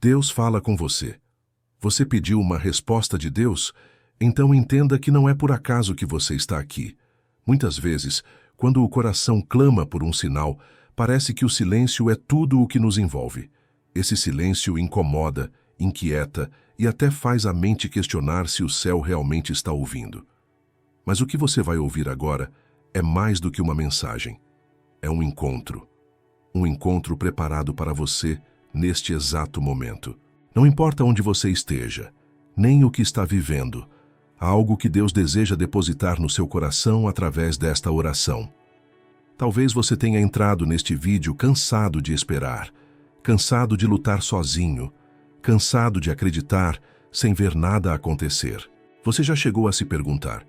Deus fala com você. Você pediu uma resposta de Deus? Então entenda que não é por acaso que você está aqui. Muitas vezes, quando o coração clama por um sinal, parece que o silêncio é tudo o que nos envolve. Esse silêncio incomoda, inquieta e até faz a mente questionar se o céu realmente está ouvindo. Mas o que você vai ouvir agora é mais do que uma mensagem. É um encontro. Um encontro preparado para você neste exato momento. Não importa onde você esteja, nem o que está vivendo, há algo que Deus deseja depositar no seu coração através desta oração. Talvez você tenha entrado neste vídeo cansado de esperar, cansado de lutar sozinho, cansado de acreditar sem ver nada acontecer. Você já chegou a se perguntar: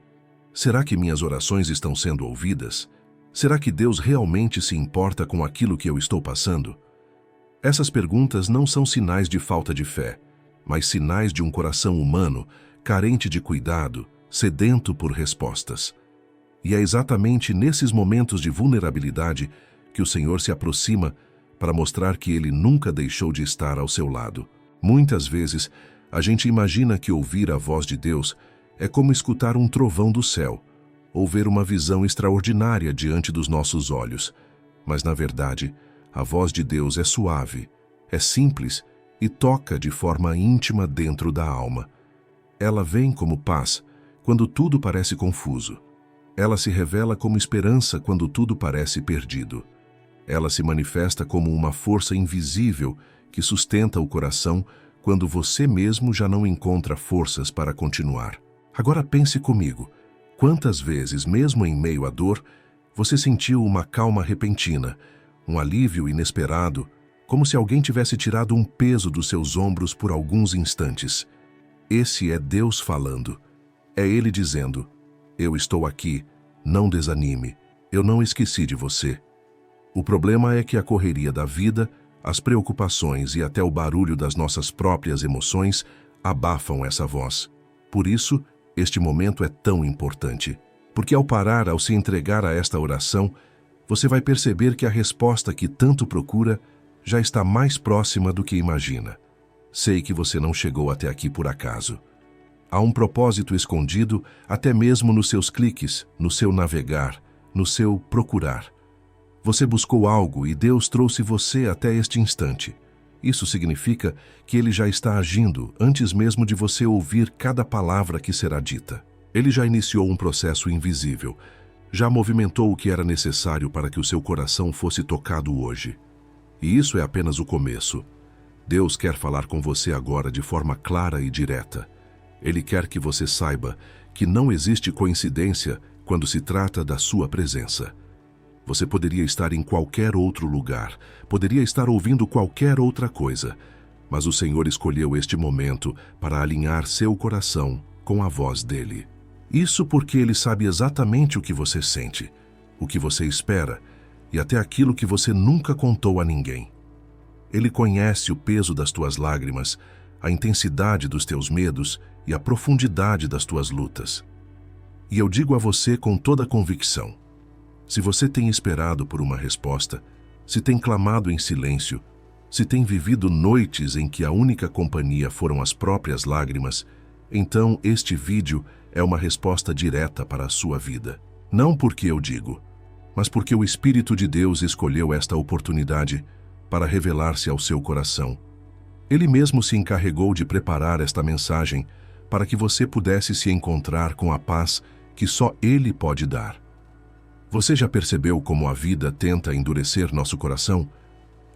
será que minhas orações estão sendo ouvidas? Será que Deus realmente se importa com aquilo que eu estou passando? Essas perguntas não são sinais de falta de fé, mas sinais de um coração humano, carente de cuidado, sedento por respostas. E é exatamente nesses momentos de vulnerabilidade que o Senhor se aproxima para mostrar que Ele nunca deixou de estar ao seu lado. Muitas vezes, a gente imagina que ouvir a voz de Deus é como escutar um trovão do céu, ou ver uma visão extraordinária diante dos nossos olhos. Mas, na verdade, a voz de Deus é suave, é simples e toca de forma íntima dentro da alma. Ela vem como paz quando tudo parece confuso. Ela se revela como esperança quando tudo parece perdido. Ela se manifesta como uma força invisível que sustenta o coração quando você mesmo já não encontra forças para continuar. Agora pense comigo. Quantas vezes, mesmo em meio à dor, você sentiu uma calma repentina, um alívio inesperado, como se alguém tivesse tirado um peso dos seus ombros por alguns instantes? Esse é Deus falando. É Ele dizendo: eu estou aqui, não desanime, eu não esqueci de você. O problema é que a correria da vida, as preocupações e até o barulho das nossas próprias emoções abafam essa voz. Por isso, este momento é tão importante, porque ao parar, ao se entregar a esta oração, você vai perceber que a resposta que tanto procura já está mais próxima do que imagina. Sei que você não chegou até aqui por acaso. Há um propósito escondido até mesmo nos seus cliques, no seu navegar, no seu procurar. Você buscou algo e Deus trouxe você até este instante. Isso significa que Ele já está agindo antes mesmo de você ouvir cada palavra que será dita. Ele já iniciou um processo invisível, já movimentou o que era necessário para que o seu coração fosse tocado hoje. E isso é apenas o começo. Deus quer falar com você agora de forma clara e direta. Ele quer que você saiba que não existe coincidência quando se trata da sua presença. Você poderia estar em qualquer outro lugar, poderia estar ouvindo qualquer outra coisa, mas o Senhor escolheu este momento para alinhar seu coração com a voz dele. Isso porque Ele sabe exatamente o que você sente, o que você espera e até aquilo que você nunca contou a ninguém. Ele conhece o peso das tuas lágrimas, a intensidade dos teus medos e a profundidade das tuas lutas. E eu digo a você com toda convicção: se você tem esperado por uma resposta, se tem clamado em silêncio, se tem vivido noites em que a única companhia foram as próprias lágrimas, então este vídeo é uma resposta direta para a sua vida. Não porque eu digo, mas porque o Espírito de Deus escolheu esta oportunidade para revelar-se ao seu coração. Ele mesmo se encarregou de preparar esta mensagem para que você pudesse se encontrar com a paz que só Ele pode dar. Você já percebeu como a vida tenta endurecer nosso coração?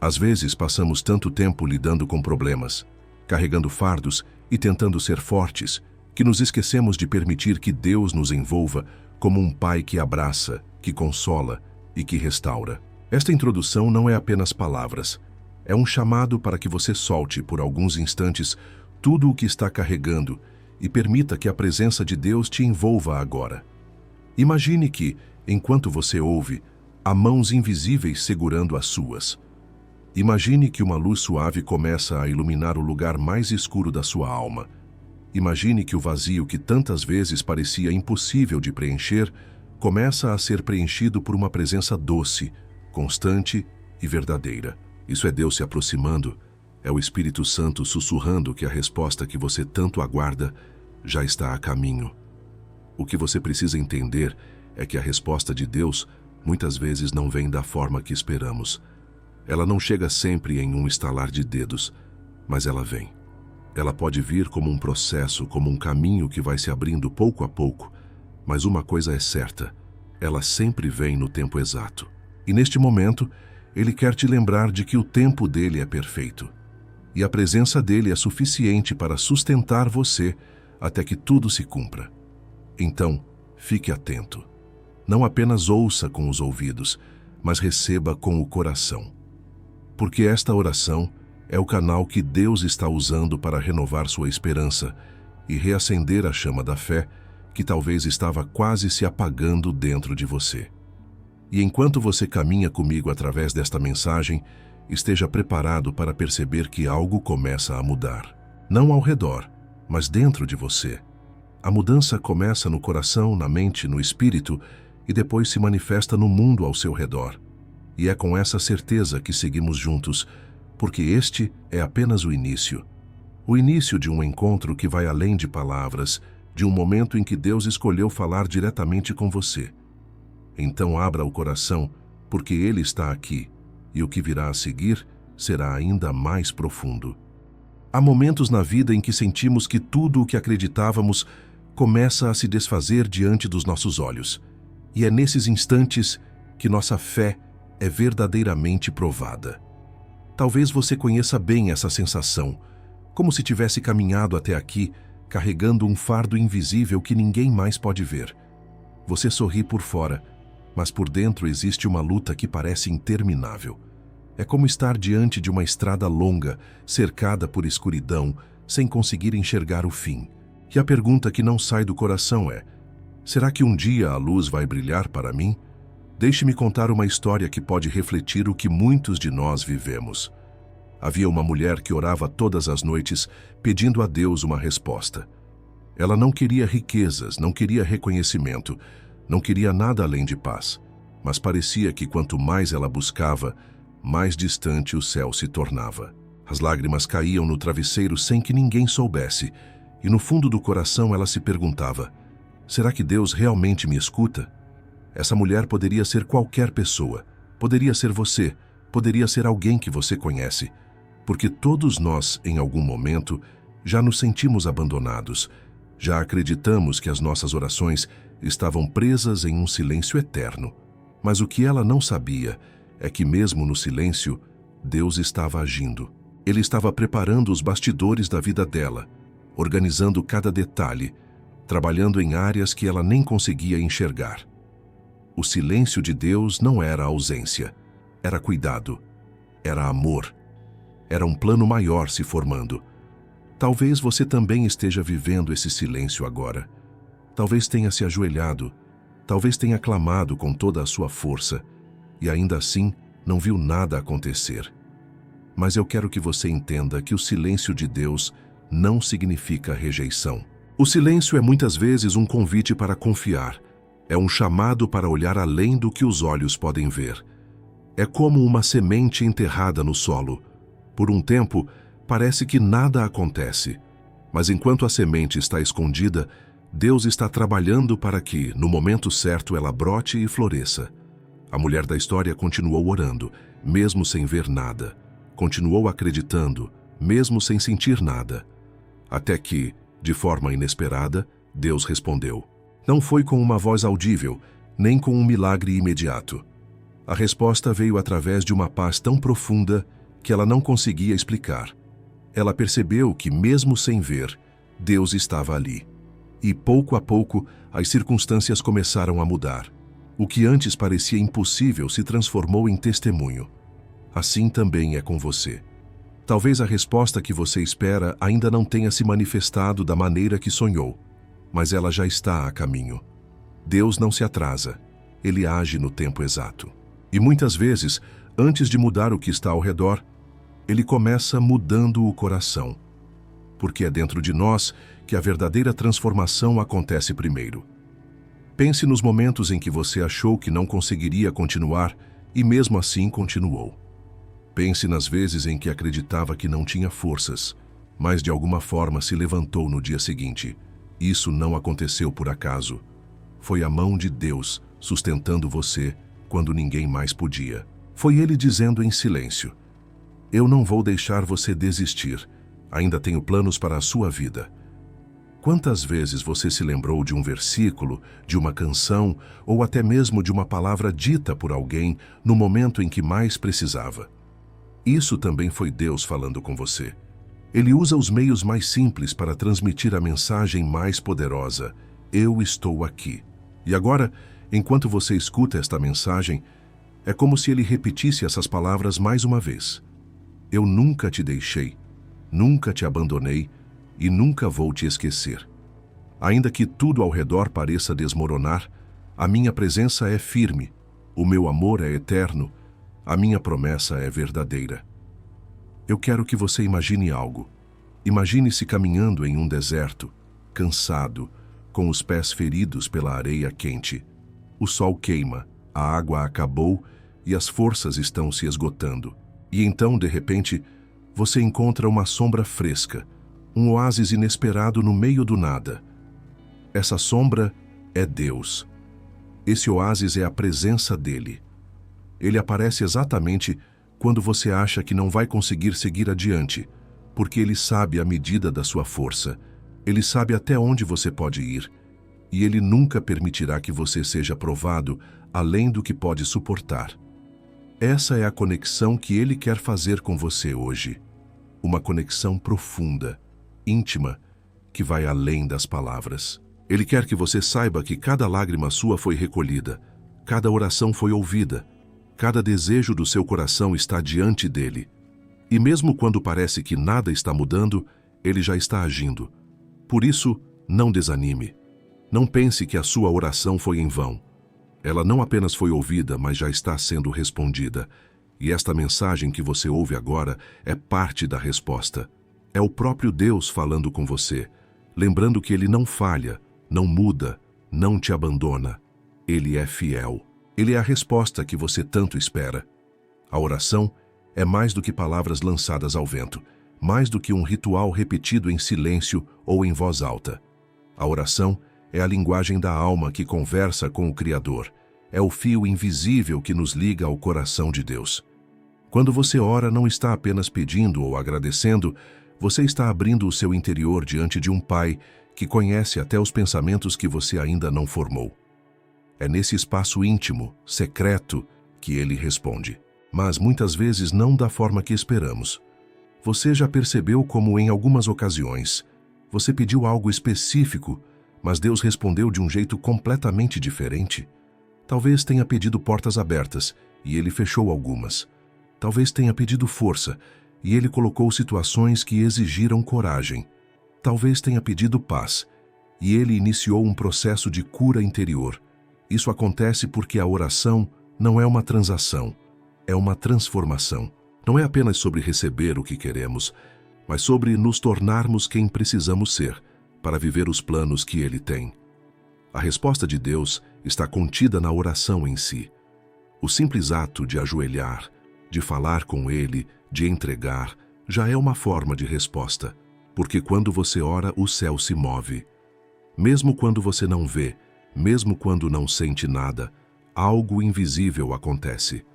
Às vezes passamos tanto tempo lidando com problemas, carregando fardos e tentando ser fortes, que nos esquecemos de permitir que Deus nos envolva como um pai que abraça, que consola e que restaura. Esta introdução não é apenas palavras, é um chamado para que você solte por alguns instantes tudo o que está carregando e permita que a presença de Deus te envolva agora. Imagine que, enquanto você ouve, há mãos invisíveis segurando as suas. Imagine que uma luz suave começa a iluminar o lugar mais escuro da sua alma. Imagine que o vazio que tantas vezes parecia impossível de preencher começa a ser preenchido por uma presença doce, constante e verdadeira. Isso é Deus se aproximando, É o Espírito Santo sussurrando que a resposta que você tanto aguarda já está a caminho. O que você precisa entender é que a resposta de Deus muitas vezes não vem da forma que esperamos. Ela não chega sempre em um estalar de dedos, mas ela vem. Ela pode vir como um processo, como um caminho que vai se abrindo pouco a pouco, mas uma coisa é certa, ela sempre vem no tempo exato. E neste momento, Ele quer te lembrar de que o tempo dele é perfeito. E a presença dele é suficiente para sustentar você até que tudo se cumpra. Então, fique atento. Não apenas ouça com os ouvidos, mas receba com o coração. Porque esta oração é o canal que Deus está usando para renovar sua esperança e reacender a chama da fé que talvez estava quase se apagando dentro de você. E enquanto você caminha comigo através desta mensagem, esteja preparado para perceber que algo começa a mudar. Não ao redor, mas dentro de você. A mudança começa no coração, na mente, no espírito e depois se manifesta no mundo ao seu redor. E é com essa certeza que seguimos juntos, porque este é apenas o início. O início de um encontro que vai além de palavras, de um momento em que Deus escolheu falar diretamente com você. Então abra o coração, porque Ele está aqui, e o que virá a seguir será ainda mais profundo. Há momentos na vida em que sentimos que tudo o que acreditávamos começa a se desfazer diante dos nossos olhos. E é nesses instantes que nossa fé é verdadeiramente provada. Talvez você conheça bem essa sensação, como se tivesse caminhado até aqui, carregando um fardo invisível que ninguém mais pode ver. Você sorri por fora, mas por dentro existe uma luta que parece interminável. É como estar diante de uma estrada longa, cercada por escuridão, sem conseguir enxergar o fim. E a pergunta que não sai do coração é: será que um dia a luz vai brilhar para mim? Deixe-me contar uma história que pode refletir o que muitos de nós vivemos. Havia uma mulher que orava todas as noites, pedindo a Deus uma resposta. Ela não queria riquezas, não queria reconhecimento, não queria nada além de paz. Mas parecia que quanto mais ela buscava, mais distante o céu se tornava. As lágrimas caíam no travesseiro sem que ninguém soubesse, e no fundo do coração ela se perguntava: será que Deus realmente me escuta? Essa mulher poderia ser qualquer pessoa, poderia ser você, poderia ser alguém que você conhece, porque todos nós, em algum momento, já nos sentimos abandonados, já acreditamos que as nossas orações estavam presas em um silêncio eterno. Mas o que ela não sabia é que mesmo no silêncio, Deus estava agindo. Ele estava preparando os bastidores da vida dela, organizando cada detalhe, trabalhando em áreas que ela nem conseguia enxergar. O silêncio de Deus não era ausência, era cuidado, era amor, era um plano maior se formando. Talvez você também esteja vivendo esse silêncio agora. Talvez tenha se ajoelhado, talvez tenha clamado com toda a sua força, e ainda assim não viu nada acontecer. Mas eu quero que você entenda que o silêncio de Deus não significa rejeição. O silêncio é muitas vezes um convite para confiar, é um chamado para olhar além do que os olhos podem ver. É como uma semente enterrada no solo. Por um tempo, parece que nada acontece, mas enquanto a semente está escondida, Deus está trabalhando para que, no momento certo, ela brote e floresça. A mulher da história continuou orando, mesmo sem ver nada. Continuou acreditando, mesmo sem sentir nada. Até que, de forma inesperada, Deus respondeu. Não foi com uma voz audível, nem com um milagre imediato. A resposta veio através de uma paz tão profunda que ela não conseguia explicar. Ela percebeu que, mesmo sem ver, Deus estava ali. E pouco a pouco, as circunstâncias começaram a mudar. O que antes parecia impossível se transformou em testemunho. Assim também é com você. Talvez a resposta que você espera ainda não tenha se manifestado da maneira que sonhou, mas ela já está a caminho. Deus não se atrasa, Ele age no tempo exato. E muitas vezes, antes de mudar o que está ao redor, Ele começa mudando o coração. Porque é dentro de nós que a verdadeira transformação acontece primeiro. Pense nos momentos em que você achou que não conseguiria continuar e mesmo assim continuou. Pense nas vezes em que acreditava que não tinha forças, mas de alguma forma se levantou no dia seguinte. Isso não aconteceu por acaso. Foi a mão de Deus sustentando você quando ninguém mais podia. Foi Ele dizendo em silêncio: eu não vou deixar você desistir. Ainda tenho planos para a sua vida. Quantas vezes você se lembrou de um versículo, de uma canção ou até mesmo de uma palavra dita por alguém no momento em que mais precisava? Isso também foi Deus falando com você. Ele usa os meios mais simples para transmitir a mensagem mais poderosa: eu estou aqui. E agora, enquanto você escuta esta mensagem, é como se ele repetisse essas palavras mais uma vez. Eu nunca te deixei, nunca te abandonei e nunca vou te esquecer. Ainda que tudo ao redor pareça desmoronar, a minha presença é firme, o meu amor é eterno, a minha promessa é verdadeira. Eu quero que você imagine algo. Imagine-se caminhando em um deserto, cansado, com os pés feridos pela areia quente. O sol queima, a água acabou e as forças estão se esgotando. E então, de repente, você encontra uma sombra fresca, um oásis inesperado no meio do nada. Essa sombra é Deus. Esse oásis é a presença dele. Ele aparece exatamente quando você acha que não vai conseguir seguir adiante, porque ele sabe a medida da sua força, ele sabe até onde você pode ir, e ele nunca permitirá que você seja provado além do que pode suportar. Essa é a conexão que ele quer fazer com você hoje. Uma conexão profunda, íntima, que vai além das palavras. Ele quer que você saiba que cada lágrima sua foi recolhida, cada oração foi ouvida, cada desejo do seu coração está diante dele. E mesmo quando parece que nada está mudando, ele já está agindo. Por isso, não desanime. Não pense que a sua oração foi em vão. Ela não apenas foi ouvida, mas já está sendo respondida. E esta mensagem que você ouve agora é parte da resposta. É o próprio Deus falando com você, lembrando que ele não falha, não muda, não te abandona. Ele é fiel. Ele é a resposta que você tanto espera. A oração é mais do que palavras lançadas ao vento, mais do que um ritual repetido em silêncio ou em voz alta. A oração é a linguagem da alma que conversa com o Criador. É o fio invisível que nos liga ao coração de Deus. Quando você ora, não está apenas pedindo ou agradecendo, você está abrindo o seu interior diante de um Pai que conhece até os pensamentos que você ainda não formou. É nesse espaço íntimo, secreto, que ele responde. Mas muitas vezes não da forma que esperamos. Você já percebeu como em algumas ocasiões você pediu algo específico, mas Deus respondeu de um jeito completamente diferente? Talvez tenha pedido portas abertas e ele fechou algumas. Talvez tenha pedido força e ele colocou situações que exigiram coragem. Talvez tenha pedido paz e ele iniciou um processo de cura interior. Isso acontece porque a oração não é uma transação, é uma transformação. Não é apenas sobre receber o que queremos, mas sobre nos tornarmos quem precisamos ser para viver os planos que Ele tem. A resposta de Deus está contida na oração em si. O simples ato de ajoelhar, de falar com Ele, de entregar, já é uma forma de resposta, porque quando você ora, o céu se move. Mesmo quando você não vê, mesmo quando não sente nada, algo invisível acontece.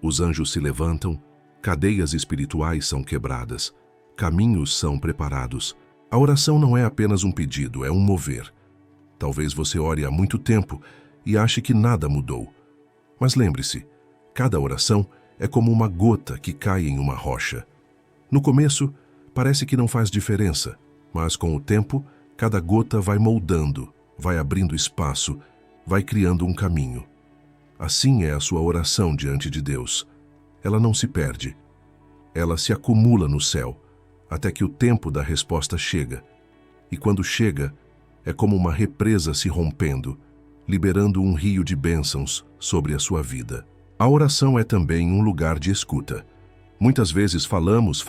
Os anjos se levantam, cadeias espirituais são quebradas, caminhos são preparados. A oração não é apenas um pedido, é um mover. Talvez você ore há muito tempo e ache que nada mudou. Mas lembre-se, cada oração é como uma gota que cai em uma rocha. No começo, parece que não faz diferença, mas com o tempo, cada gota vai moldando, vai abrindo espaço, vai criando um caminho. Assim é a sua oração diante de Deus. Ela não se perde. Ela se acumula no céu, até que o tempo da resposta chega. E quando chega, é como uma represa se rompendo, liberando um rio de bênçãos sobre a sua vida. A oração é também um lugar de escuta. Muitas vezes falamos,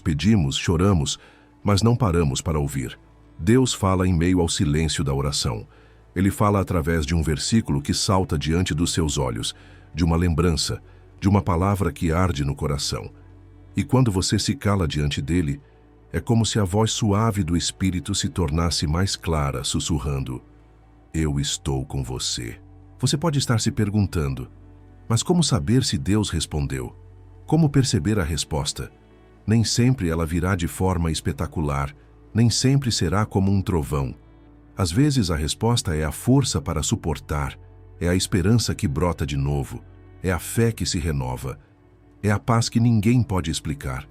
pedimos, choramos, mas não paramos para ouvir. Deus fala em meio ao silêncio da oração. Ele fala através de um versículo que salta diante dos seus olhos, de uma lembrança, de uma palavra que arde no coração. E quando você se cala diante dele, é como se a voz suave do Espírito se tornasse mais clara, sussurrando: eu estou com você. Você pode estar se perguntando: mas como saber se Deus respondeu? Como perceber a resposta? Nem sempre ela virá de forma espetacular, nem sempre será como um trovão. Às vezes a resposta é a força para suportar, é a esperança que brota de novo, é a fé que se renova, é a paz que ninguém pode explicar.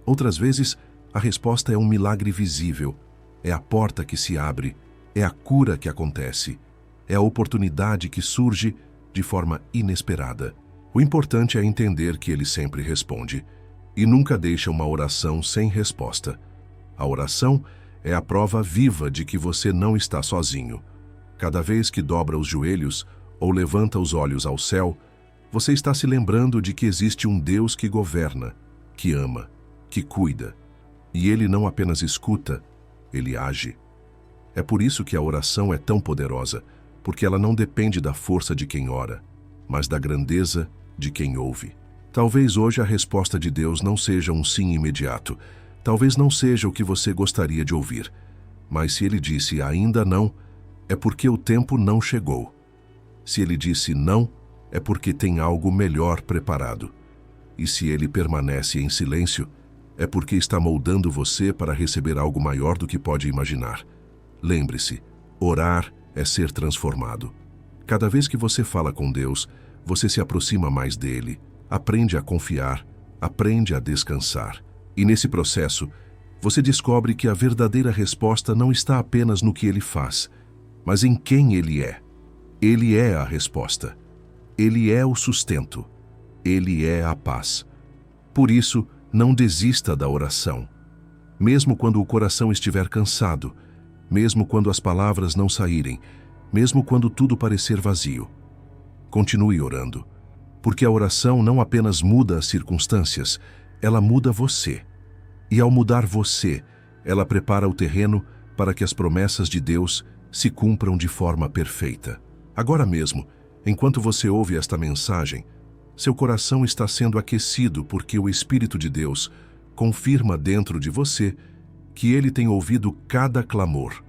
Outras vezes, a resposta é um milagre visível, é a porta que se abre, é a cura que acontece, é a oportunidade que surge de forma inesperada. O importante é entender que ele sempre responde e nunca deixa uma oração sem resposta. A oração é a prova viva de que você não está sozinho. Cada vez que dobra os joelhos ou levanta os olhos ao céu, você está se lembrando de que existe um Deus que governa, que ama, que cuida. E ele não apenas escuta, ele age. É por isso que a oração é tão poderosa, porque ela não depende da força de quem ora, mas da grandeza de quem ouve. Talvez hoje a resposta de Deus não seja um sim imediato, talvez não seja o que você gostaria de ouvir, mas se ele disse ainda não, é porque o tempo não chegou. Se ele disse não, é porque tem algo melhor preparado. E se ele permanece em silêncio, é porque está moldando você para receber algo maior do que pode imaginar. Lembre-se, orar é ser transformado. Cada vez que você fala com Deus, você se aproxima mais dele, aprende a confiar, aprende a descansar. E nesse processo, você descobre que a verdadeira resposta não está apenas no que ele faz, mas em quem ele é. Ele é a resposta. Ele é o sustento. Ele é a paz. Por isso, não desista da oração. Mesmo quando o coração estiver cansado, mesmo quando as palavras não saírem, mesmo quando tudo parecer vazio. Continue orando, porque a oração não apenas muda as circunstâncias, ela muda você. E ao mudar você, ela prepara o terreno para que as promessas de Deus se cumpram de forma perfeita. Agora mesmo, enquanto você ouve esta mensagem, seu coração está sendo aquecido porque o Espírito de Deus confirma dentro de você que ele tem ouvido cada clamor.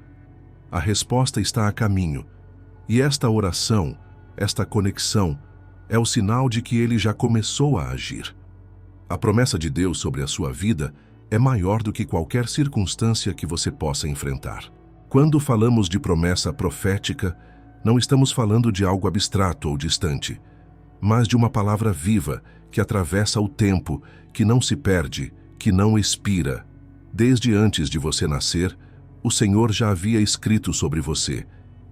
A resposta está a caminho, e esta oração, esta conexão, é o sinal de que ele já começou a agir. A promessa de Deus sobre a sua vida é maior do que qualquer circunstância que você possa enfrentar. Quando falamos de promessa profética, não estamos falando de algo abstrato ou distante, mas de uma palavra viva que atravessa o tempo, que não se perde, que não expira. Desde antes de você nascer, o Senhor já havia escrito sobre você.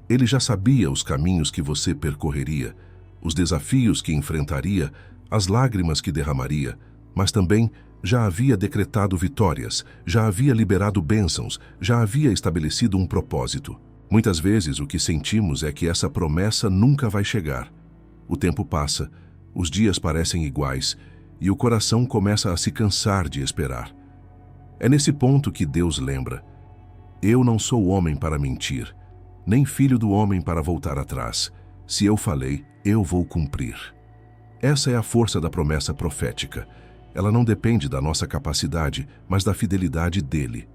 Ele já sabia os caminhos que você percorreria, os desafios que enfrentaria, as lágrimas que derramaria, mas também já havia decretado vitórias, já havia liberado bênçãos, já havia estabelecido um propósito. Muitas vezes o que sentimos é que essa promessa nunca vai chegar. O tempo passa, os dias parecem iguais e o coração começa a se cansar de esperar. É nesse ponto que Deus lembra: eu não sou homem para mentir, nem filho do homem para voltar atrás. Se eu falei, eu vou cumprir. Essa é a força da promessa profética. Ela não depende da nossa capacidade, mas da fidelidade dele.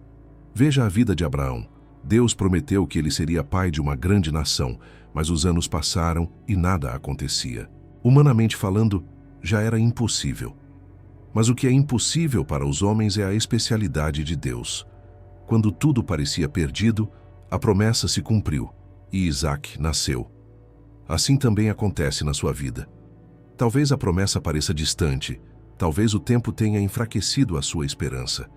Veja a vida de Abraão. Deus prometeu que ele seria pai de uma grande nação, mas os anos passaram e nada acontecia. Humanamente falando, já era impossível. Mas o que é impossível para os homens é a especialidade de Deus. Quando tudo parecia perdido, a promessa se cumpriu e Isaac nasceu. Assim também acontece na sua vida. Talvez a promessa pareça distante, talvez o tempo tenha enfraquecido a sua esperança.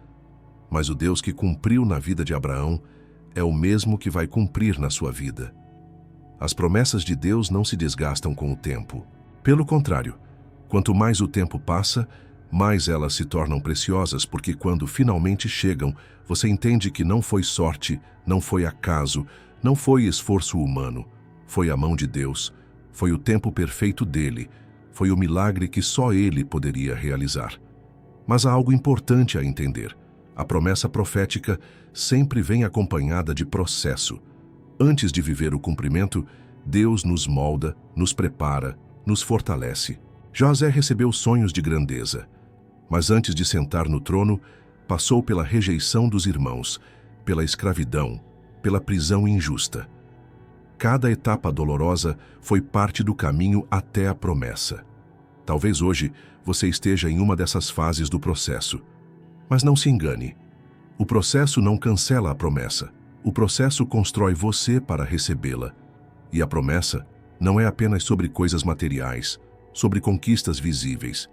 Mas o Deus que cumpriu na vida de Abraão é o mesmo que vai cumprir na sua vida. As promessas de Deus não se desgastam com o tempo. Pelo contrário, quanto mais o tempo passa, mais elas se tornam preciosas, porque quando finalmente chegam, você entende que não foi sorte, não foi acaso, não foi esforço humano, foi a mão de Deus, foi o tempo perfeito dele, foi o milagre que só ele poderia realizar. Mas há algo importante a entender. A promessa profética sempre vem acompanhada de processo. Antes de viver o cumprimento, Deus nos molda, nos prepara, nos fortalece. José recebeu sonhos de grandeza, Mas antes de sentar no trono, passou pela rejeição dos irmãos, pela escravidão, pela prisão injusta. Cada etapa dolorosa foi parte do caminho até a promessa. Talvez hoje você esteja em uma dessas fases do processo. Mas não se engane. O processo não cancela a promessa. O processo constrói você para recebê-la. E a promessa não é apenas sobre coisas materiais, sobre conquistas visíveis.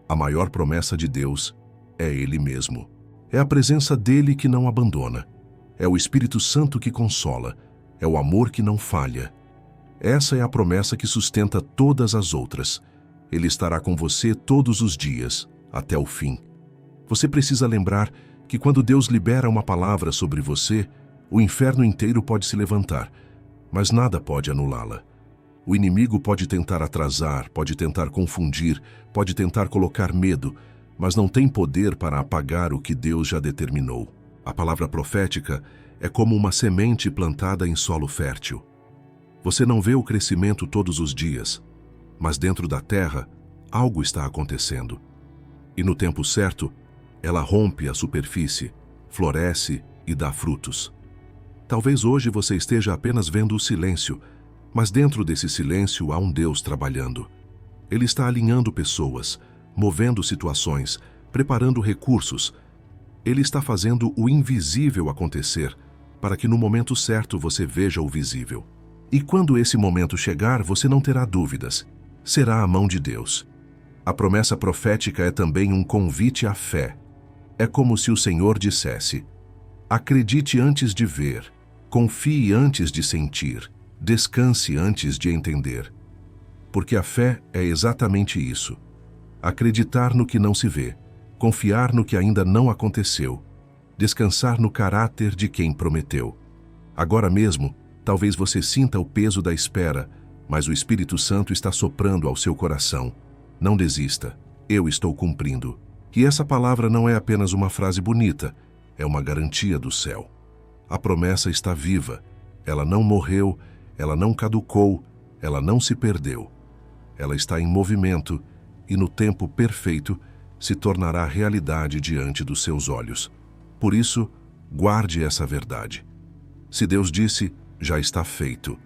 A maior promessa de Deus é Ele mesmo. É a presença dele que não abandona. É o Espírito Santo que consola. É o amor que não falha. Essa é a promessa que sustenta todas as outras. Ele estará com você todos os dias, até o fim. Você precisa lembrar que quando Deus libera uma palavra sobre você, o inferno inteiro pode se levantar, mas nada pode anulá-la. O inimigo pode tentar atrasar, pode tentar confundir, pode tentar colocar medo, mas não tem poder para apagar o que Deus já determinou. A palavra profética é como uma semente plantada em solo fértil. Você não vê o crescimento todos os dias, mas dentro da terra, algo está acontecendo. E no tempo certo, ela rompe a superfície, floresce e dá frutos. Talvez hoje você esteja apenas vendo o silêncio, mas dentro desse silêncio há um Deus trabalhando. Ele está alinhando pessoas, movendo situações, preparando recursos. Ele está fazendo o invisível acontecer, para que no momento certo você veja o visível. E quando esse momento chegar, você não terá dúvidas. Será a mão de Deus. A promessa profética é também um convite à fé. É como se o Senhor dissesse: acredite antes de ver, confie antes de sentir, descanse antes de entender. Porque a fé é exatamente isso. Acreditar no que não se vê, confiar no que ainda não aconteceu, descansar no caráter de quem prometeu. Agora mesmo, talvez você sinta o peso da espera, mas o Espírito Santo está soprando ao seu coração. Não desista, eu estou cumprindo. E essa palavra não é apenas uma frase bonita, é uma garantia do céu. A promessa está viva, ela não morreu, ela não caducou, ela não se perdeu. Ela está em movimento e no tempo perfeito se tornará realidade diante dos seus olhos. Por isso, guarde essa verdade. Se Deus disse, já está feito.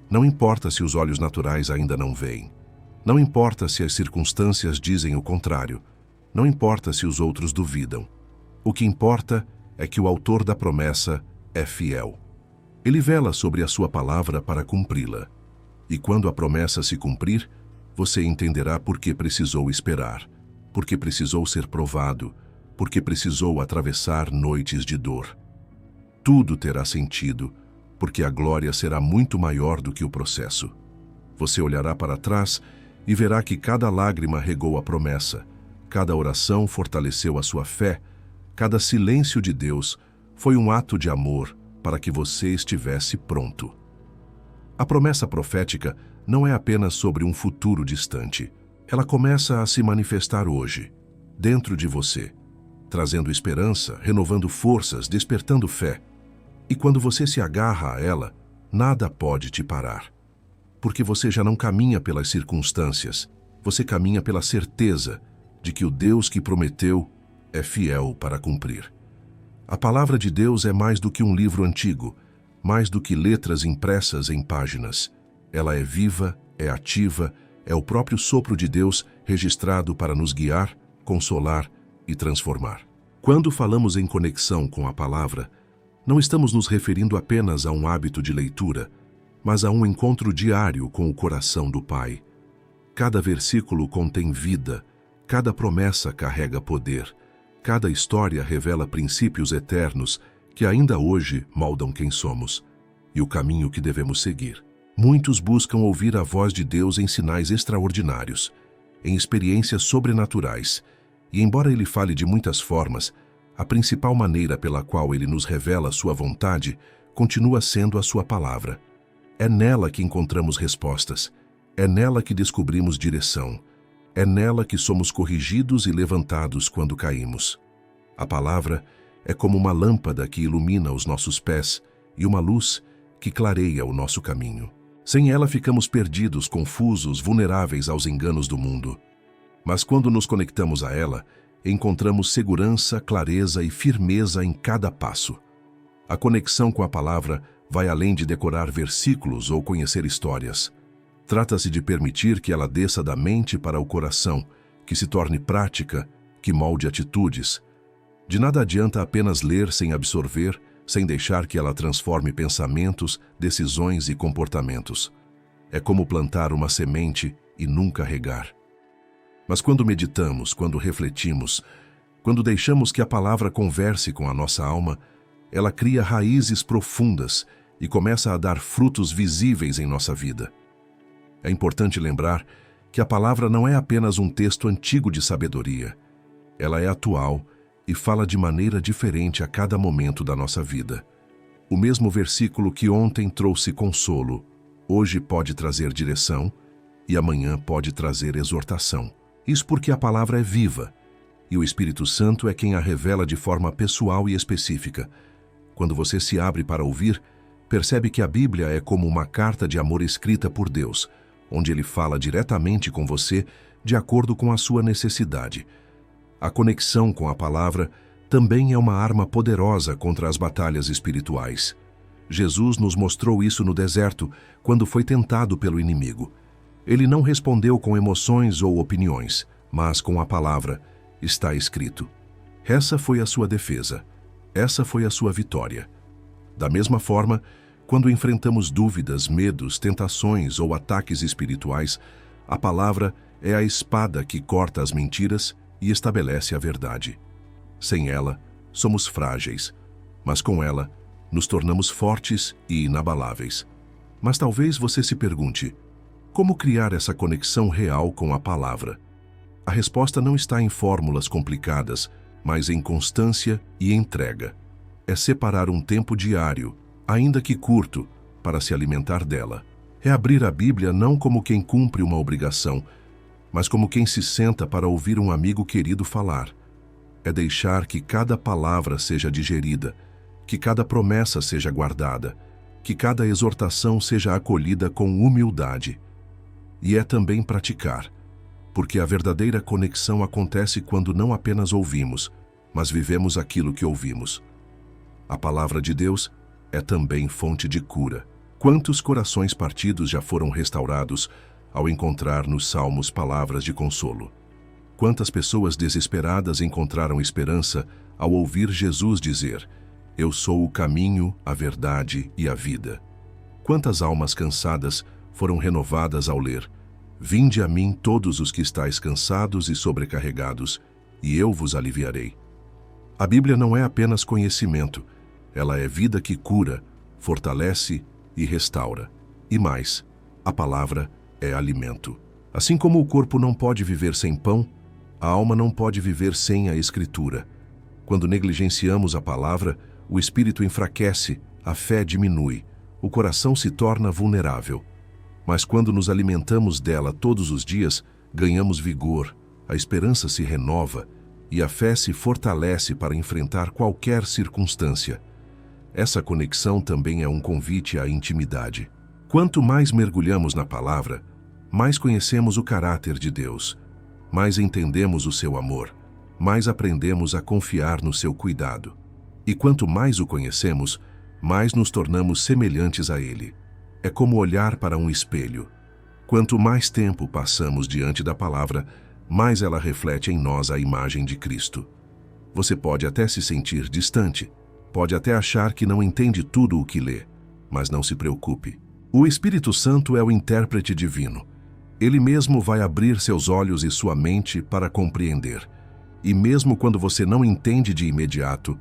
Não importa se os olhos naturais ainda não veem. Não importa se as circunstâncias dizem o contrário. Não importa se os outros duvidam. O que importa é que o autor da promessa é fiel. Ele vela sobre a sua palavra para cumpri-la. E quando a promessa se cumprir, você entenderá por que precisou esperar, por que precisou ser provado, por que precisou atravessar noites de dor. Tudo terá sentido, porque a glória será muito maior do que o processo. Você olhará para trás e verá que cada lágrima regou a promessa, cada oração fortaleceu a sua fé, cada silêncio de Deus foi um ato de amor para que você estivesse pronto. A promessa profética não é apenas sobre um futuro distante. Ela começa a se manifestar hoje, dentro de você, trazendo esperança, renovando forças, despertando fé. E quando você se agarra a ela, nada pode te parar. Porque você já não caminha pelas circunstâncias, você caminha pela certeza de que o Deus que prometeu é fiel para cumprir. A palavra de Deus é mais do que um livro antigo, mais do que letras impressas em páginas. Ela é viva, é ativa, é o próprio sopro de Deus registrado para nos guiar, consolar e transformar. Quando falamos em conexão com a palavra, não estamos nos referindo apenas a um hábito de leitura, mas a um encontro diário com o coração do Pai. Cada versículo contém vida, cada promessa carrega poder, cada história revela princípios eternos que ainda hoje moldam quem somos e o caminho que devemos seguir. Muitos buscam ouvir a voz de Deus em sinais extraordinários, em experiências sobrenaturais, e embora Ele fale de muitas formas, a principal maneira pela qual Ele nos revela sua vontade continua sendo a sua palavra. É nela que encontramos respostas, é nela que descobrimos direção, é nela que somos corrigidos e levantados quando caímos. A palavra é como uma lâmpada que ilumina os nossos pés e uma luz que clareia o nosso caminho. Sem ela ficamos perdidos, confusos, vulneráveis aos enganos do mundo. Mas quando nos conectamos a ela, encontramos segurança, clareza e firmeza em cada passo. A conexão com a palavra vai além de decorar versículos ou conhecer histórias. Trata-se de permitir que ela desça da mente para o coração, que se torne prática, que molde atitudes. De nada adianta apenas ler sem absorver, sem deixar que ela transforme pensamentos, decisões e comportamentos. É como plantar uma semente e nunca regar. Mas quando meditamos, quando refletimos, quando deixamos que a palavra converse com a nossa alma, ela cria raízes profundas e começa a dar frutos visíveis em nossa vida. É importante lembrar que a palavra não é apenas um texto antigo de sabedoria. Ela é atual e fala de maneira diferente a cada momento da nossa vida. O mesmo versículo que ontem trouxe consolo, hoje pode trazer direção e amanhã pode trazer exortação. Isso porque a palavra é viva e o Espírito Santo é quem a revela de forma pessoal e específica. Quando você se abre para ouvir, percebe que a Bíblia é como uma carta de amor escrita por Deus, onde Ele fala diretamente com você de acordo com a sua necessidade. A conexão com a palavra também é uma arma poderosa contra as batalhas espirituais. Jesus nos mostrou isso no deserto, quando foi tentado pelo inimigo. Ele não respondeu com emoções ou opiniões, mas com a palavra. Está escrito. Essa foi a sua defesa. Essa foi a sua vitória. Da mesma forma, quando enfrentamos dúvidas, medos, tentações ou ataques espirituais, a palavra é a espada que corta as mentiras e estabelece a verdade. Sem ela, somos frágeis, mas com ela, nos tornamos fortes e inabaláveis. Mas talvez você se pergunte, como criar essa conexão real com a palavra? A resposta não está em fórmulas complicadas, mas em constância e entrega. É separar um tempo diário, ainda que curto, para se alimentar dela. É abrir a Bíblia não como quem cumpre uma obrigação, mas como quem se senta para ouvir um amigo querido falar. É deixar que cada palavra seja digerida, que cada promessa seja guardada, que cada exortação seja acolhida com humildade. E é também praticar, porque a verdadeira conexão acontece quando não apenas ouvimos, mas vivemos aquilo que ouvimos. A palavra de Deus é também fonte de cura. Quantos corações partidos já foram restaurados ao encontrar nos Salmos palavras de consolo? Quantas pessoas desesperadas encontraram esperança ao ouvir Jesus dizer: "Eu sou o caminho, a verdade e a vida"? Quantas almas cansadas foram renovadas ao ler: "Vinde a mim todos os que estáis cansados e sobrecarregados, e eu vos aliviarei"? A Bíblia não é apenas conhecimento, ela é vida que cura, fortalece e restaura. E mais, a palavra é alimento. Assim como o corpo não pode viver sem pão, a alma não pode viver sem a Escritura. Quando negligenciamos a palavra, o espírito enfraquece, a fé diminui, o coração se torna vulnerável. Mas quando nos alimentamos dela todos os dias, ganhamos vigor, a esperança se renova e a fé se fortalece para enfrentar qualquer circunstância. Essa conexão também é um convite à intimidade. Quanto mais mergulhamos na palavra, mais conhecemos o caráter de Deus, mais entendemos o seu amor, mais aprendemos a confiar no seu cuidado. E quanto mais o conhecemos, mais nos tornamos semelhantes a Ele. É como olhar para um espelho. Quanto mais tempo passamos diante da palavra, mais ela reflete em nós a imagem de Cristo. Você pode até se sentir distante, pode até achar que não entende tudo o que lê, mas não se preocupe. O Espírito Santo é o intérprete divino. Ele mesmo vai abrir seus olhos e sua mente para compreender. E mesmo quando você não entende de imediato,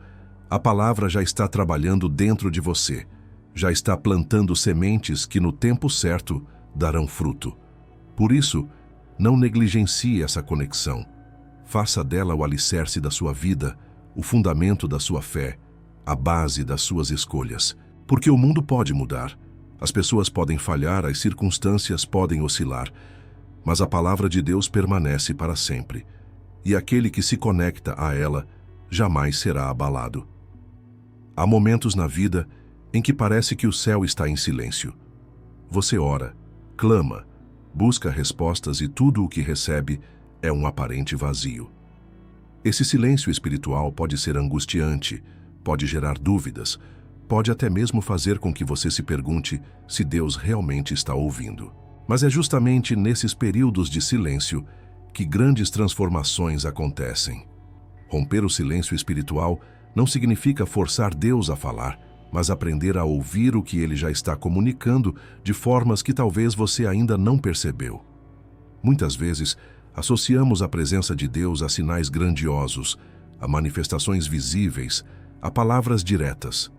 a palavra já está trabalhando dentro de você, já está plantando sementes que no tempo certo darão fruto. Por isso, não negligencie essa conexão. Faça dela o alicerce da sua vida, o fundamento da sua fé, a base das suas escolhas. Porque o mundo pode mudar, as pessoas podem falhar, as circunstâncias podem oscilar, mas a palavra de Deus permanece para sempre, e aquele que se conecta a ela jamais será abalado. Há momentos na vida em que parece que o céu está em silêncio. Você ora, clama, busca respostas e tudo o que recebe é um aparente vazio. Esse silêncio espiritual pode ser angustiante, pode gerar dúvidas, pode até mesmo fazer com que você se pergunte se Deus realmente está ouvindo. Mas é justamente nesses períodos de silêncio que grandes transformações acontecem. Romper o silêncio espiritual não significa forçar Deus a falar, mas aprender a ouvir o que Ele já está comunicando de formas que talvez você ainda não percebeu. Muitas vezes, associamos a presença de Deus a sinais grandiosos, a manifestações visíveis, a palavras diretas.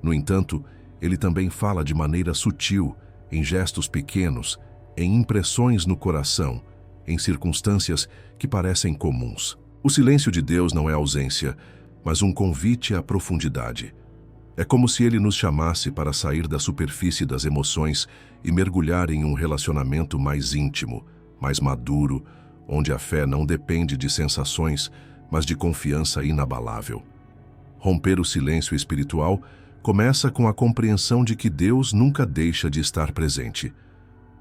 No entanto, Ele também fala de maneira sutil, em gestos pequenos, em impressões no coração, em circunstâncias que parecem comuns. O silêncio de Deus não é ausência, mas um convite à profundidade. É como se Ele nos chamasse para sair da superfície das emoções e mergulhar em um relacionamento mais íntimo, mais maduro, onde a fé não depende de sensações, mas de confiança inabalável. Romper o silêncio espiritual começa com a compreensão de que Deus nunca deixa de estar presente.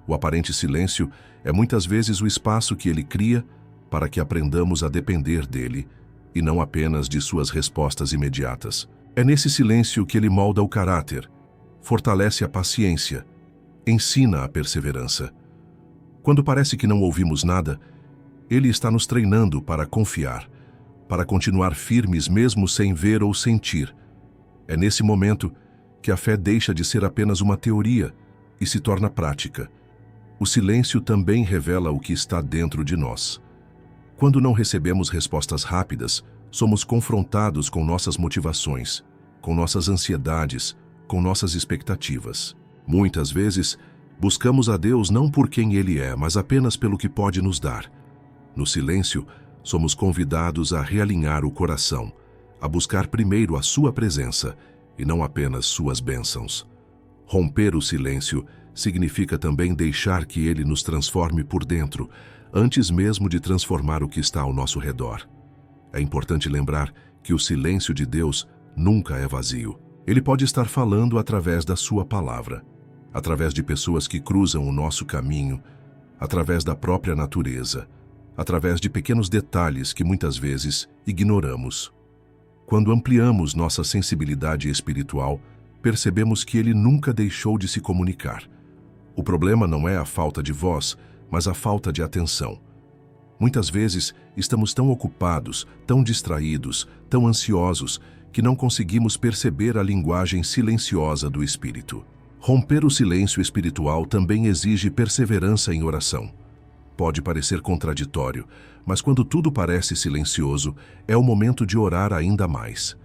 O aparente silêncio é muitas vezes o espaço que Ele cria para que aprendamos a depender dEle e não apenas de suas respostas imediatas. É nesse silêncio que Ele molda o caráter, fortalece a paciência, ensina a perseverança. Quando parece que não ouvimos nada, Ele está nos treinando para confiar, para continuar firmes mesmo sem ver ou sentir. É nesse momento que a fé deixa de ser apenas uma teoria e se torna prática. O silêncio também revela o que está dentro de nós. Quando não recebemos respostas rápidas, somos confrontados com nossas motivações, com nossas ansiedades, com nossas expectativas. Muitas vezes, buscamos a Deus não por quem Ele é, mas apenas pelo que pode nos dar. No silêncio, somos convidados a realinhar o coração, a buscar primeiro a sua presença e não apenas suas bênçãos. Romper o silêncio significa também deixar que Ele nos transforme por dentro, antes mesmo de transformar o que está ao nosso redor. É importante lembrar que o silêncio de Deus nunca é vazio. Ele pode estar falando através da sua palavra, através de pessoas que cruzam o nosso caminho, através da própria natureza, através de pequenos detalhes que muitas vezes ignoramos. Quando ampliamos nossa sensibilidade espiritual, percebemos que Ele nunca deixou de se comunicar. O problema não é a falta de voz, mas a falta de atenção. Muitas vezes estamos tão ocupados, tão distraídos, tão ansiosos, que não conseguimos perceber a linguagem silenciosa do Espírito. Romper o silêncio espiritual também exige perseverança em oração. Pode parecer contraditório, mas quando tudo parece silencioso, é o momento de orar ainda mais.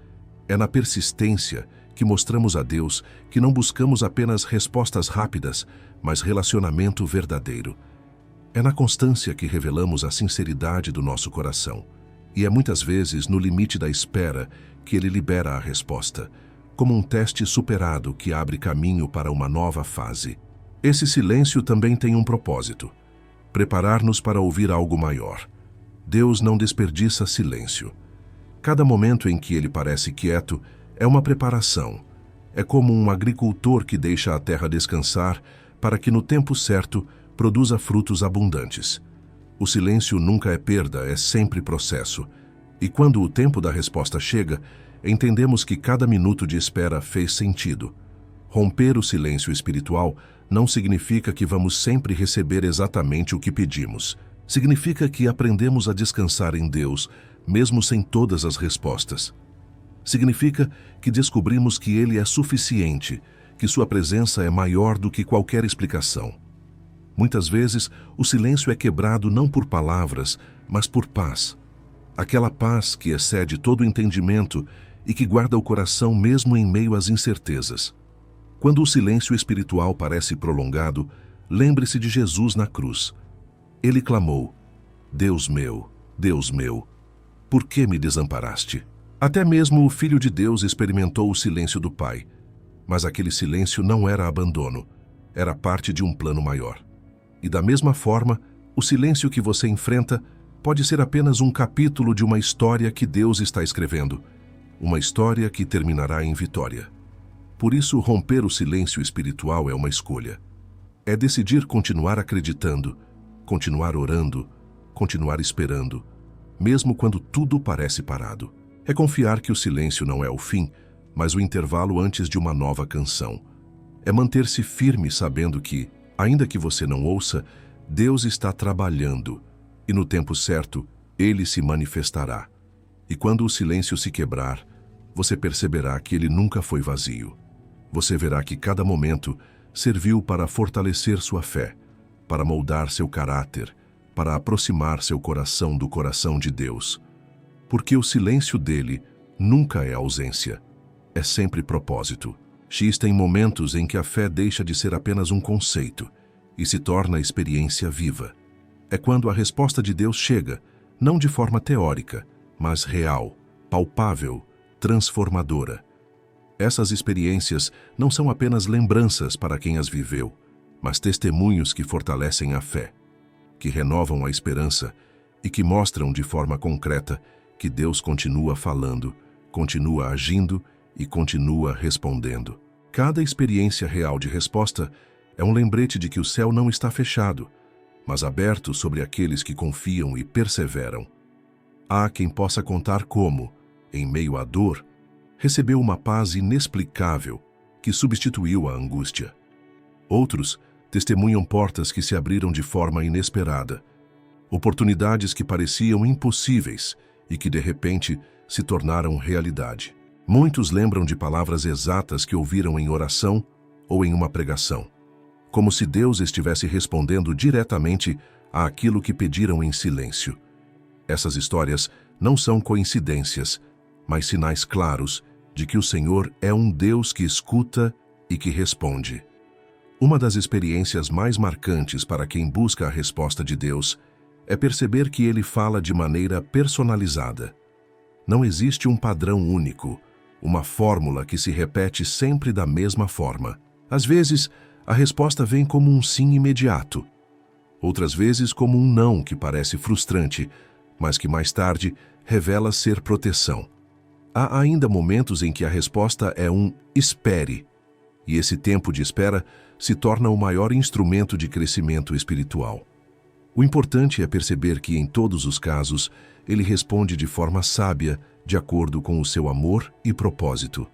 É na persistência que mostramos a Deus que não buscamos apenas respostas rápidas, mas relacionamento verdadeiro. É na constância que revelamos a sinceridade do nosso coração. E é muitas vezes no limite da espera que Ele libera a resposta, como um teste superado que abre caminho para uma nova fase. Esse silêncio também tem um propósito: preparar-nos para ouvir algo maior. Deus não desperdiça silêncio. Cada momento em que Ele parece quieto é uma preparação. É como um agricultor que deixa a terra descansar para que no tempo certo produza frutos abundantes. O silêncio nunca é perda, é sempre processo. E quando o tempo da resposta chega, entendemos que cada minuto de espera fez sentido. Romper o silêncio espiritual não significa que vamos sempre receber exatamente o que pedimos. Significa que aprendemos a descansar em Deus, mesmo sem todas as respostas. Significa que descobrimos que Ele é suficiente, que Sua presença é maior do que qualquer explicação. Muitas vezes, o silêncio é quebrado não por palavras, mas por paz. Aquela paz que excede todo o entendimento e que guarda o coração mesmo em meio às incertezas. Quando o silêncio espiritual parece prolongado, lembre-se de Jesus na cruz. Ele clamou: Deus meu, por que me desamparaste? Até mesmo o Filho de Deus experimentou o silêncio do Pai. Mas aquele silêncio não era abandono, era parte de um plano maior. E da mesma forma, o silêncio que você enfrenta pode ser apenas um capítulo de uma história que Deus está escrevendo, uma história que terminará em vitória. Por isso, romper o silêncio espiritual é uma escolha. É decidir continuar acreditando, continuar orando, continuar esperando, mesmo quando tudo parece parado. É confiar que o silêncio não é o fim, mas o intervalo antes de uma nova canção. É manter-se firme sabendo que, ainda que você não ouça, Deus está trabalhando, e no tempo certo, Ele se manifestará. E quando o silêncio se quebrar, você perceberá que ele nunca foi vazio. Você verá que cada momento serviu para fortalecer sua fé, para moldar seu caráter, para aproximar seu coração do coração de Deus. Porque o silêncio dele nunca é ausência, é sempre propósito. X tem momentos em que a fé deixa de ser apenas um conceito e se torna experiência viva. É quando a resposta de Deus chega, não de forma teórica, mas real, palpável, transformadora. Essas experiências não são apenas lembranças para quem as viveu, mas testemunhos que fortalecem a fé, que renovam a esperança e que mostram de forma concreta que Deus continua falando, continua agindo e continua respondendo. Cada experiência real de resposta é um lembrete de que o céu não está fechado, mas aberto sobre aqueles que confiam e perseveram. Há quem possa contar como, em meio à dor, recebeu uma paz inexplicável que substituiu a angústia. Outros testemunham portas que se abriram de forma inesperada, oportunidades que pareciam impossíveis e que de repente se tornaram realidade. Muitos lembram de palavras exatas que ouviram em oração ou em uma pregação, como se Deus estivesse respondendo diretamente àquilo que pediram em silêncio. Essas histórias não são coincidências, mas sinais claros de que o Senhor é um Deus que escuta e que responde. Uma das experiências mais marcantes para quem busca a resposta de Deus é perceber que Ele fala de maneira personalizada. Não existe um padrão único, uma fórmula que se repete sempre da mesma forma. Às vezes, a resposta vem como um sim imediato. Outras vezes como um não que parece frustrante, mas que mais tarde revela ser proteção. Há ainda momentos em que a resposta é um espere, e esse tempo de espera se torna o maior instrumento de crescimento espiritual. O importante é perceber que, em todos os casos, Ele responde de forma sábia, de acordo com o seu amor e propósito.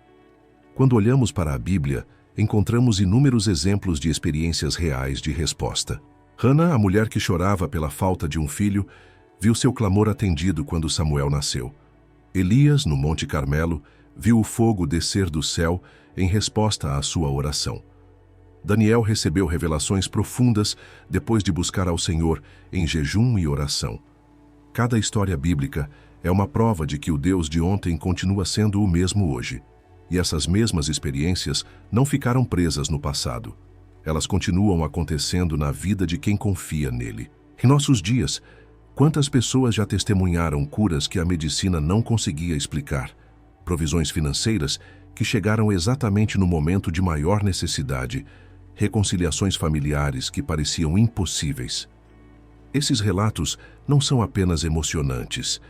Quando olhamos para a Bíblia, encontramos inúmeros exemplos de experiências reais de resposta. Hannah, a mulher que chorava pela falta de um filho, viu seu clamor atendido quando Samuel nasceu. Elias, no Monte Carmelo, viu o fogo descer do céu em resposta à sua oração. Daniel recebeu revelações profundas depois de buscar ao Senhor em jejum e oração. Cada história bíblica é uma prova de que o Deus de ontem continua sendo o mesmo hoje. E essas mesmas experiências não ficaram presas no passado. Elas continuam acontecendo na vida de quem confia nele. Em nossos dias, quantas pessoas já testemunharam curas que a medicina não conseguia explicar, provisões financeiras que chegaram exatamente no momento de maior necessidade, reconciliações familiares que pareciam impossíveis. Esses relatos não são apenas emocionantes,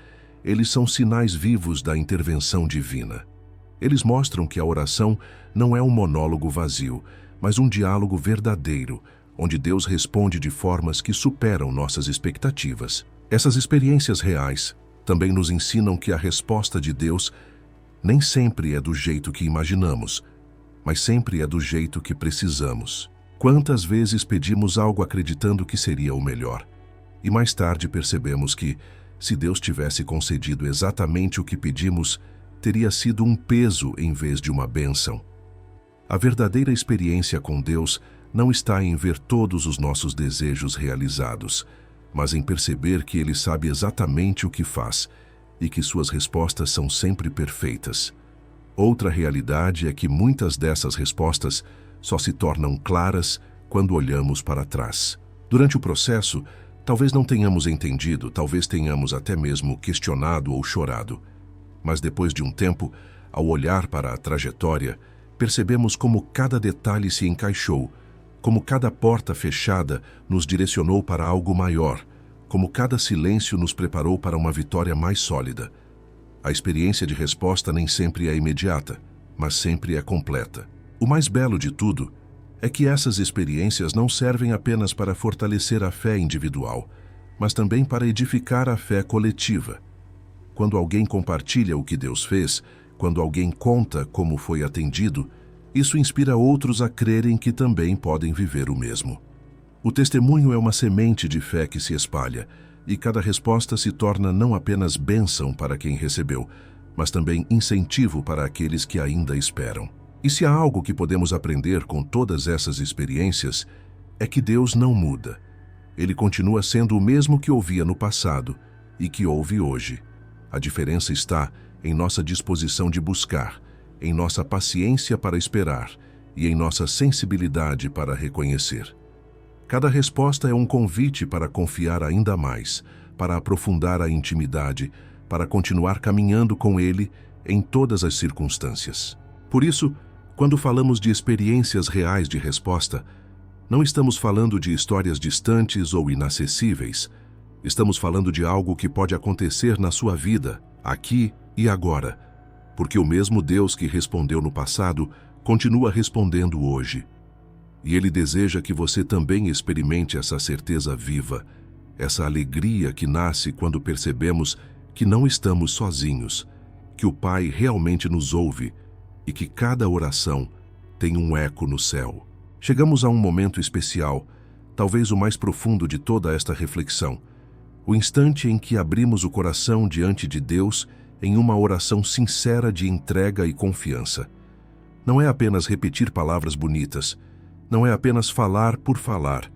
eles são sinais vivos da intervenção divina. Eles mostram que a oração não é um monólogo vazio, mas um diálogo verdadeiro, onde Deus responde de formas que superam nossas expectativas. Essas experiências reais também nos ensinam que a resposta de Deus nem sempre é do jeito que imaginamos, mas sempre é do jeito que precisamos. Quantas vezes pedimos algo acreditando que seria o melhor, e mais tarde percebemos que, se Deus tivesse concedido exatamente o que pedimos, teria sido um peso em vez de uma bênção. A verdadeira experiência com Deus não está em ver todos os nossos desejos realizados, mas em perceber que Ele sabe exatamente o que faz e que suas respostas são sempre perfeitas. Outra realidade é que muitas dessas respostas só se tornam claras quando olhamos para trás. Durante o processo, talvez não tenhamos entendido, talvez tenhamos até mesmo questionado ou chorado. Mas depois de um tempo, ao olhar para a trajetória, percebemos como cada detalhe se encaixou, como cada porta fechada nos direcionou para algo maior, como cada silêncio nos preparou para uma vitória mais sólida. A experiência de resposta nem sempre é imediata, mas sempre é completa. O mais belo de tudo é que essas experiências não servem apenas para fortalecer a fé individual, mas também para edificar a fé coletiva. Quando alguém compartilha o que Deus fez, quando alguém conta como foi atendido, isso inspira outros a crerem que também podem viver o mesmo. O testemunho é uma semente de fé que se espalha, e cada resposta se torna não apenas bênção para quem recebeu, mas também incentivo para aqueles que ainda esperam. E se há algo que podemos aprender com todas essas experiências, é que Deus não muda. Ele continua sendo o mesmo que ouvia no passado e que ouve hoje. A diferença está em nossa disposição de buscar, em nossa paciência para esperar e em nossa sensibilidade para reconhecer. Cada resposta é um convite para confiar ainda mais, para aprofundar a intimidade, para continuar caminhando com Ele em todas as circunstâncias. Por isso, quando falamos de experiências reais de resposta, não estamos falando de histórias distantes ou inacessíveis. Estamos falando de algo que pode acontecer na sua vida, aqui e agora, porque o mesmo Deus que respondeu no passado continua respondendo hoje. E Ele deseja que você também experimente essa certeza viva, essa alegria que nasce quando percebemos que não estamos sozinhos, que o Pai realmente nos ouve e que cada oração tem um eco no céu. Chegamos a um momento especial, talvez o mais profundo de toda esta reflexão, o instante em que abrimos o coração diante de Deus em uma oração sincera de entrega e confiança. Não é apenas repetir palavras bonitas, não é apenas falar por falar,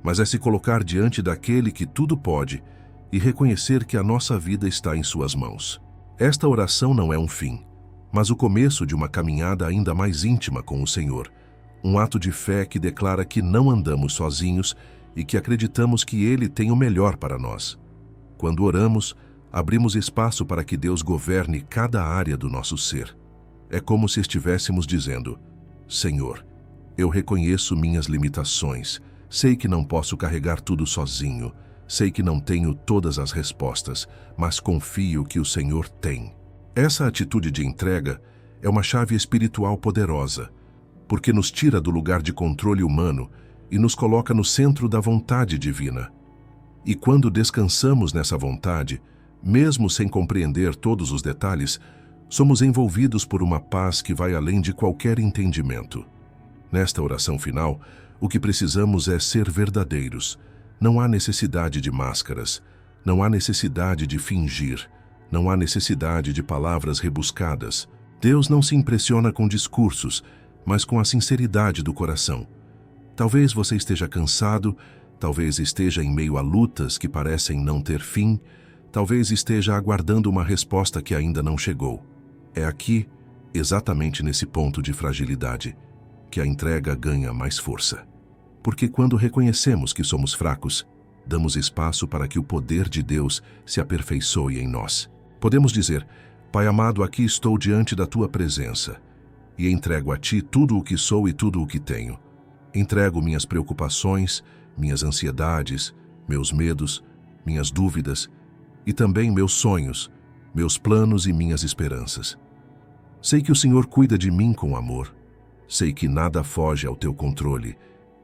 mas é se colocar diante daquele que tudo pode e reconhecer que a nossa vida está em suas mãos. Esta oração não é um fim, mas o começo de uma caminhada ainda mais íntima com o Senhor, um ato de fé que declara que não andamos sozinhos e que acreditamos que Ele tem o melhor para nós. Quando oramos, abrimos espaço para que Deus governe cada área do nosso ser. É como se estivéssemos dizendo: Senhor, eu reconheço minhas limitações, sei que não posso carregar tudo sozinho, sei que não tenho todas as respostas, mas confio que o Senhor tem. Essa atitude de entrega é uma chave espiritual poderosa, porque nos tira do lugar de controle humano e nos coloca no centro da vontade divina. E quando descansamos nessa vontade, mesmo sem compreender todos os detalhes, somos envolvidos por uma paz que vai além de qualquer entendimento. Nesta oração final, o que precisamos é ser verdadeiros. Não há necessidade de máscaras, não há necessidade de fingir, não há necessidade de palavras rebuscadas. Deus não se impressiona com discursos, mas com a sinceridade do coração. Talvez você esteja cansado, talvez esteja em meio a lutas que parecem não ter fim, talvez esteja aguardando uma resposta que ainda não chegou. É aqui, exatamente nesse ponto de fragilidade, que a entrega ganha mais força. Porque quando reconhecemos que somos fracos, damos espaço para que o poder de Deus se aperfeiçoe em nós. Podemos dizer: Pai amado, aqui estou diante da Tua presença e entrego a Ti tudo o que sou e tudo o que tenho. Entrego minhas preocupações, minhas ansiedades, meus medos, minhas dúvidas e também meus sonhos, meus planos e minhas esperanças. Sei que o Senhor cuida de mim com amor. Sei que nada foge ao Teu controle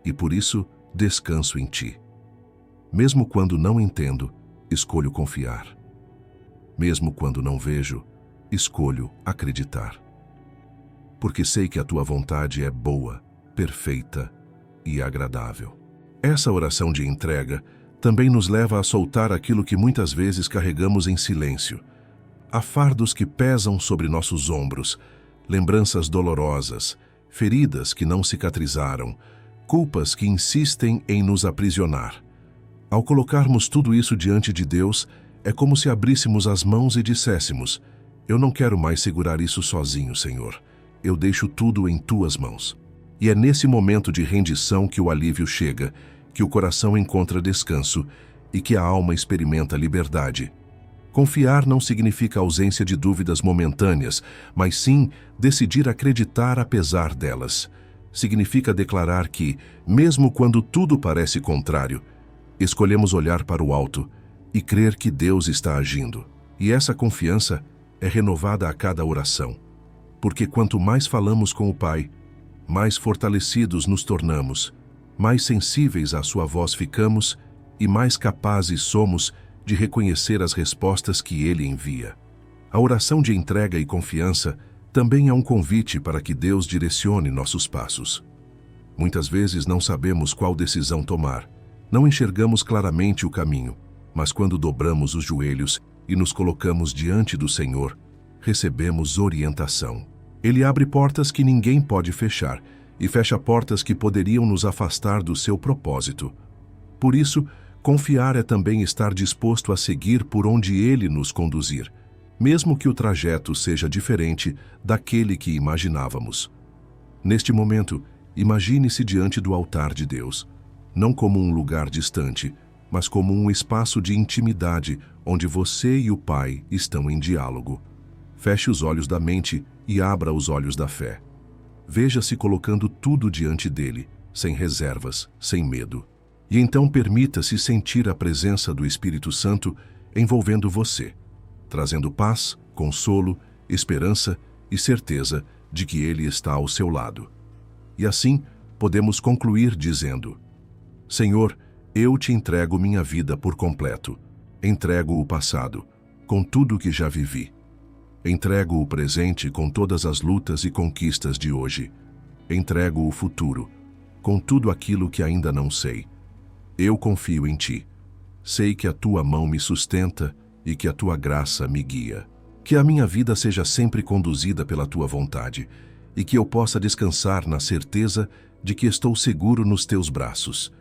e por isso descanso em Ti. Mesmo quando não entendo, escolho confiar. Mesmo quando não vejo, escolho acreditar. Porque sei que a Tua vontade é boa, perfeita e agradável. Essa oração de entrega também nos leva a soltar aquilo que muitas vezes carregamos em silêncio. Há fardos que pesam sobre nossos ombros, lembranças dolorosas, feridas que não cicatrizaram, culpas que insistem em nos aprisionar. Ao colocarmos tudo isso diante de Deus, é como se abríssemos as mãos e disséssemos: Eu não quero mais segurar isso sozinho, Senhor. Eu deixo tudo em Tuas mãos. E é nesse momento de rendição que o alívio chega, que o coração encontra descanso e que a alma experimenta liberdade. Confiar não significa ausência de dúvidas momentâneas, mas sim decidir acreditar apesar delas. Significa declarar que, mesmo quando tudo parece contrário, escolhemos olhar para o alto e crer que Deus está agindo. E essa confiança é renovada a cada oração, porque quanto mais falamos com o Pai, mais fortalecidos nos tornamos, mais sensíveis à sua voz ficamos e mais capazes somos de reconhecer as respostas que Ele envia. A oração de entrega e confiança também é um convite para que Deus direcione nossos passos. Muitas vezes não sabemos qual decisão tomar, não enxergamos claramente o caminho, mas quando dobramos os joelhos e nos colocamos diante do Senhor, recebemos orientação. Ele abre portas que ninguém pode fechar e fecha portas que poderiam nos afastar do seu propósito. Por isso, confiar é também estar disposto a seguir por onde Ele nos conduzir, mesmo que o trajeto seja diferente daquele que imaginávamos. Neste momento, imagine-se diante do altar de Deus, não como um lugar distante, mas como um espaço de intimidade onde você e o Pai estão em diálogo. Feche os olhos da mente e abra os olhos da fé. Veja-se colocando tudo diante dele, sem reservas, sem medo. E então permita-se sentir a presença do Espírito Santo envolvendo você, trazendo paz, consolo, esperança e certeza de que Ele está ao seu lado. E assim, podemos concluir dizendo: Senhor, eu te entrego minha vida por completo. Entrego o passado, com tudo o que já vivi. Entrego o presente com todas as lutas e conquistas de hoje. Entrego o futuro, com tudo aquilo que ainda não sei. Eu confio em Ti. Sei que a Tua mão me sustenta e que a Tua graça me guia. Que a minha vida seja sempre conduzida pela Tua vontade e que eu possa descansar na certeza de que estou seguro nos Teus braços.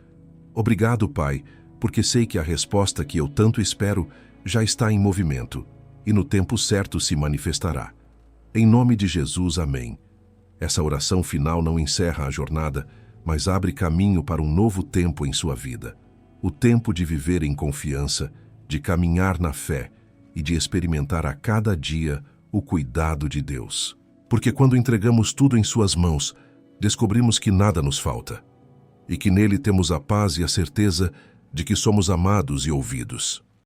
Obrigado, Pai, porque sei que a resposta que eu tanto espero já está em movimento e no tempo certo se manifestará. Em nome de Jesus, amém. Essa oração final não encerra a jornada, mas abre caminho para um novo tempo em sua vida. O tempo de viver em confiança, de caminhar na fé e de experimentar a cada dia o cuidado de Deus. Porque quando entregamos tudo em suas mãos, descobrimos que nada nos falta e que nele temos a paz e a certeza de que somos amados e ouvidos.